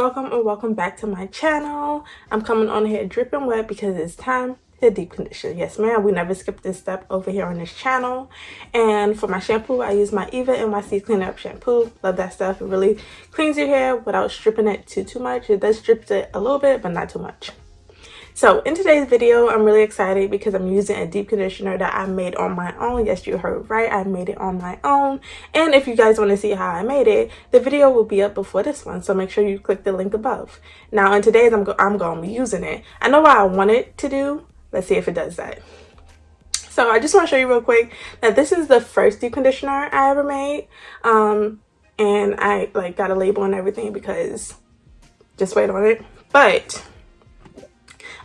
welcome or welcome back to my channel. I'm coming on here dripping wet because it's time to deep condition. Yes ma'am, we never skip this step over here on this channel. And for my shampoo, I use my Eva NYC Clean Up shampoo. Love that stuff. It really cleans your hair without stripping it too much. It does strip it a little bit, but not too much. So in today's video, I'm really excited because I'm using a deep conditioner that I made on my own. Yes, you heard right, I made it on my own. And if you guys want to see how I made it, the video will be up before this one, so make sure you click the link above. Now in today's, I'm going to be using it. I know what I want it to do. Let's see if it does that. So I just want to show you real quick that this is the first deep conditioner I ever made. And I got a label and everything because just wait on it. But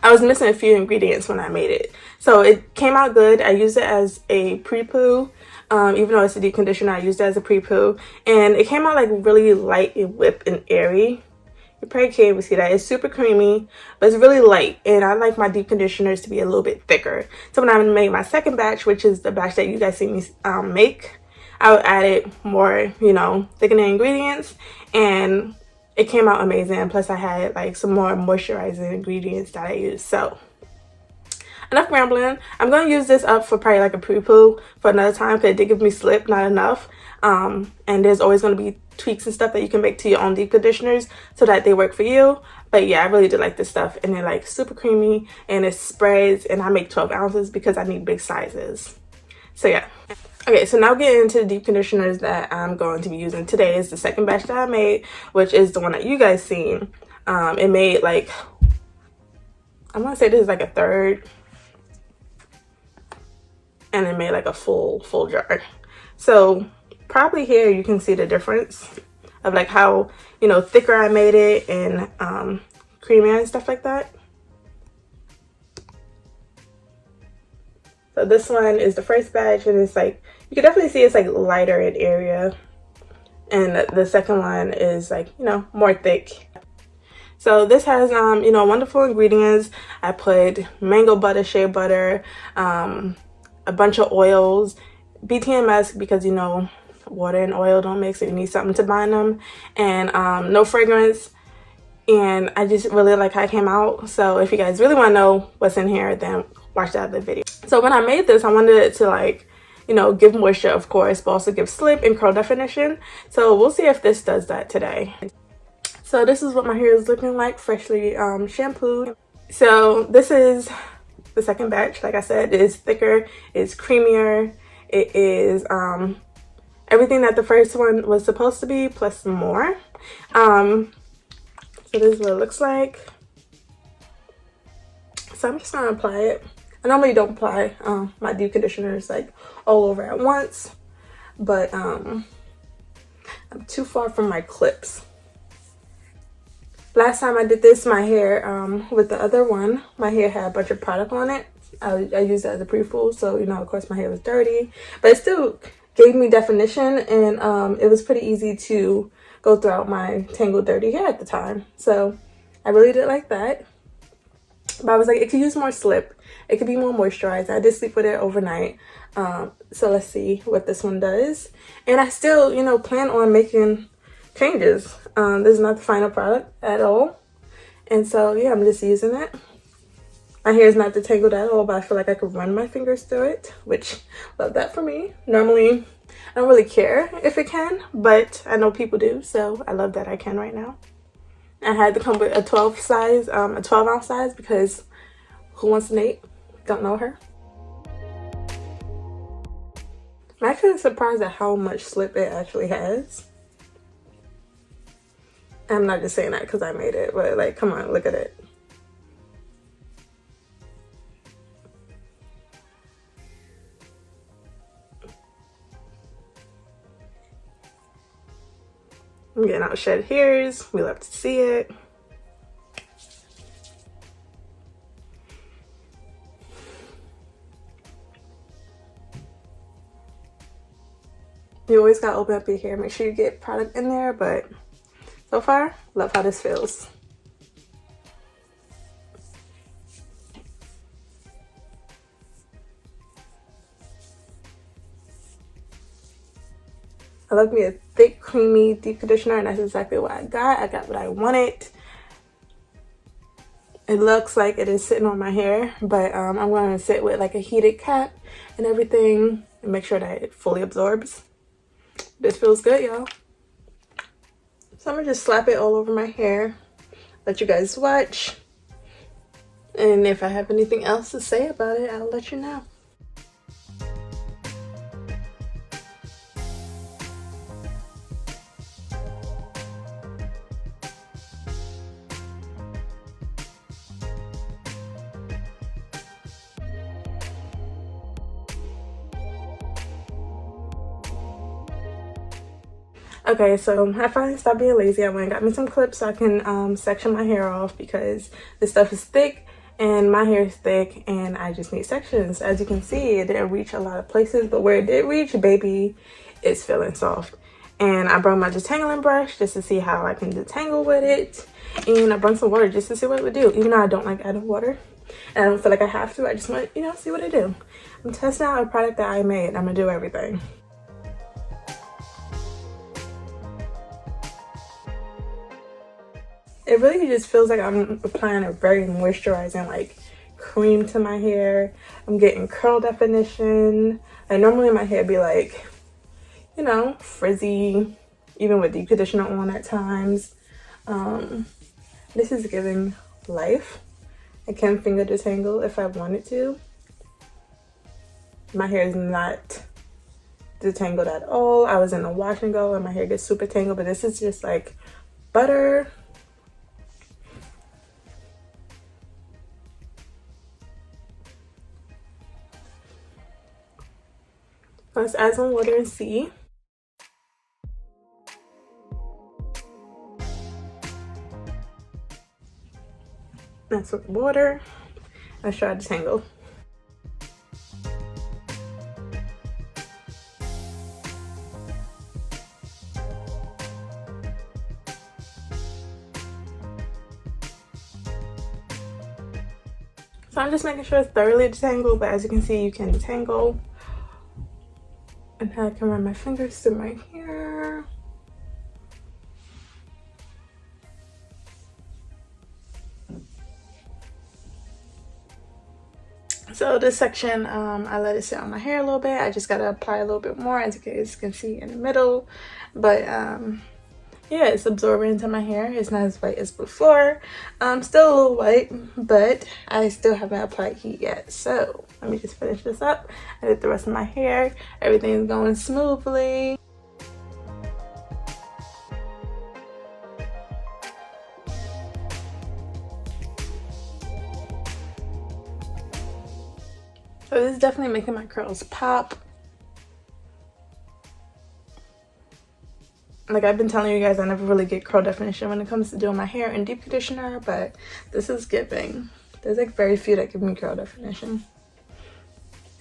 I was missing a few ingredients when I made it. So it came out good. I used it as a pre-poo. Even though it's a deep conditioner, I used it as a pre-poo. And it came out like really light and whipped and airy. You probably can't even see that. It's super creamy, but it's really light. And I like my deep conditioners to be a little bit thicker. So when I made my second batch, which is the batch that you guys see me make, I added more, thickening ingredients. And it came out amazing. Plus I had like some more moisturizing ingredients that I used. So enough rambling. I'm going to use this up for probably like a pre-poo for another time because it did give me slip, not enough. And there's always going to be tweaks and stuff that you can make to your own deep conditioners so that they work for you. But yeah, I really did like this stuff, and they're like super creamy and it sprays, and I make 12 ounces because I need big sizes. So yeah. Okay, so now getting into the deep conditioners that I'm going to be using today is the second batch that I made, which is the one that you guys seen. It made like, I'm gonna say this is like a third, and it made like a full jar. So probably here you can see the difference of like how thicker I made it and creamier and stuff like that. So this one is the first batch, and it's like, you can definitely see it's like lighter in area. And the second one is like, more thick. So this has, wonderful ingredients. I put mango butter, shea butter, a bunch of oils, BTMS because, water and oil don't mix, so you need something to bind them. And no fragrance. And I just really like how it came out. So if you guys really want to know what's in here, then watch that other video. So when I made this, I wanted it to give moisture, of course, but also give slip and curl definition. So we'll see if this does that today. So this is what my hair is looking like, freshly shampooed. So this is the second batch. Like I said, it is thicker, it's creamier, it is everything that the first one was supposed to be, plus some more. So this is what it looks like. So I'm just gonna apply it. I normally don't apply my deep conditioners like all over at once, but I'm too far from my clips. Last time I did this, my hair with the other one, my hair had a bunch of product on it. I used it as a pre-poo, so of course my hair was dirty, but it still gave me definition, and it was pretty easy to go throughout my tangled dirty hair at the time. So I really did like that. But I was like, it could use more slip. It could be more moisturized. I did sleep with it overnight. So let's see what this one does. And I still, plan on making changes. This is not the final product at all. And so, yeah, I'm just using it. My hair is not detangled at all, but I feel like I could run my fingers through it, which, love that for me. Normally, I don't really care if it can, but I know people do. So I love that I can right now. I had to come with a 12 ounce size because who wants to Nate? Don't know her. I'm actually surprised at how much slip it actually has. I'm not just saying that because I made it, but like, come on, look at it. I'm getting out shed hairs. We love to see it. You always gotta open up your hair, make sure you get product in there, but so far, love how this feels. I love me a thick, creamy deep conditioner, and that's exactly what I got. I got what I wanted. It looks like it is sitting on my hair, but I'm going to sit with like a heated cap and everything and make sure that it fully absorbs. This feels good, y'all. So I'm gonna just slap it all over my hair, let you guys watch, and if I have anything else to say about it, I'll let you know. Okay, so I finally stopped being lazy. I went and got me some clips so I can section my hair off because this stuff is thick and my hair is thick and I just need sections. As you can see, it didn't reach a lot of places, but where it did reach, baby, it's feeling soft. And I brought my detangling brush just to see how I can detangle with it. And I brought some water just to see what it would do, even though I don't like adding water. And I don't feel like I have to. I just want, you know, see what it do. I'm testing out a product that I made. I'm gonna do everything. It really just feels like I'm applying a very moisturizing like cream to my hair. I'm getting curl definition. Like normally my hair be like, you know, frizzy, even with deep conditioner on at times. This is giving life. I can finger detangle if I wanted to. My hair is not detangled at all. I was in a wash and go and my hair gets super tangled, but this is just like butter. Let's add some water and see. That's with water. Let's try to detangle. So I'm just making sure it's thoroughly detangled, but as you can see, you can detangle. And I can run my fingers through my hair. So this section, I let it sit on my hair a little bit. I just gotta apply a little bit more, as you guys can see in the middle. But yeah, it's absorbing into my hair. It's not as white as before. Still a little white, but I still haven't applied heat yet. So let me just finish this up. I did the rest of my hair. Everything's going smoothly. So this is definitely making my curls pop. Like I've been telling you guys, I never really get curl definition when it comes to doing my hair and deep conditioner, but this is giving. There's like very few that give me curl definition.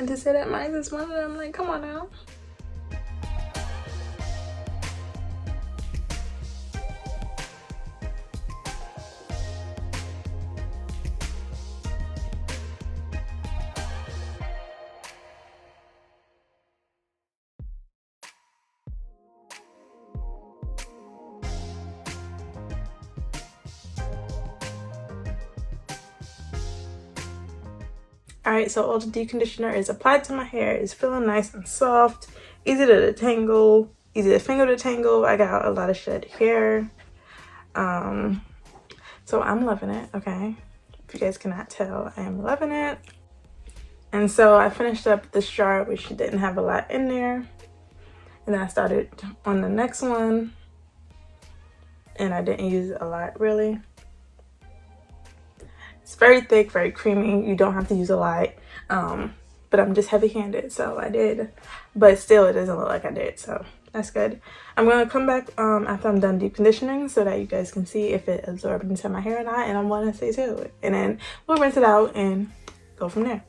And to say that mine is one of them, like, come on now. Alright, so all the deep conditioner is applied to my hair. It's feeling nice and soft, easy to detangle, easy to finger detangle. I got a lot of shed hair. So I'm loving it, okay? If you guys cannot tell, I am loving it. And so I finished up this jar, which didn't have a lot in there. And then I started on the next one. And I didn't use a lot, really. It's very thick, very creamy. You don't have to use a lot. But I'm just heavy-handed, so I did. But still, it doesn't look like I did, so that's good. I'm going to come back after I'm done deep conditioning so that you guys can see if it absorbed into my hair or not. And I'm going to say too. And then we'll rinse it out and go from there.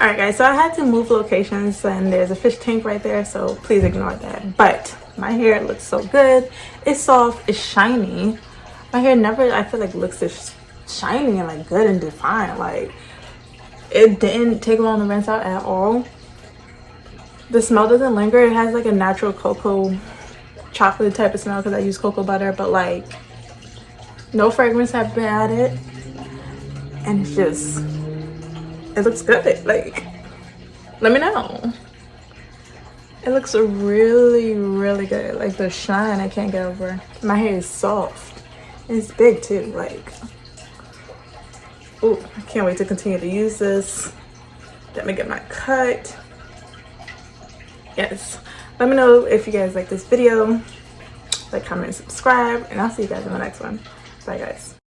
Alright guys, so I had to move locations and there's a fish tank right there, so please ignore that. But my hair looks so good. It's soft, it's shiny. My hair never, I feel like, looks this shiny and like good and defined. Like, it didn't take long to rinse out at all. The smell doesn't linger. It has like a natural cocoa chocolate type of smell because I use cocoa butter, but like no fragrance have been added, and it's just, it looks good. Like, let me know. It looks really, really good. Like the shine I can't get over. My hair is soft. It's big too. Like, ooh, I can't wait to continue to use this. Let me get my cut. Yes, let me know if you guys like this video. Like, comment, and subscribe, and I'll see you guys in the next one. Bye guys.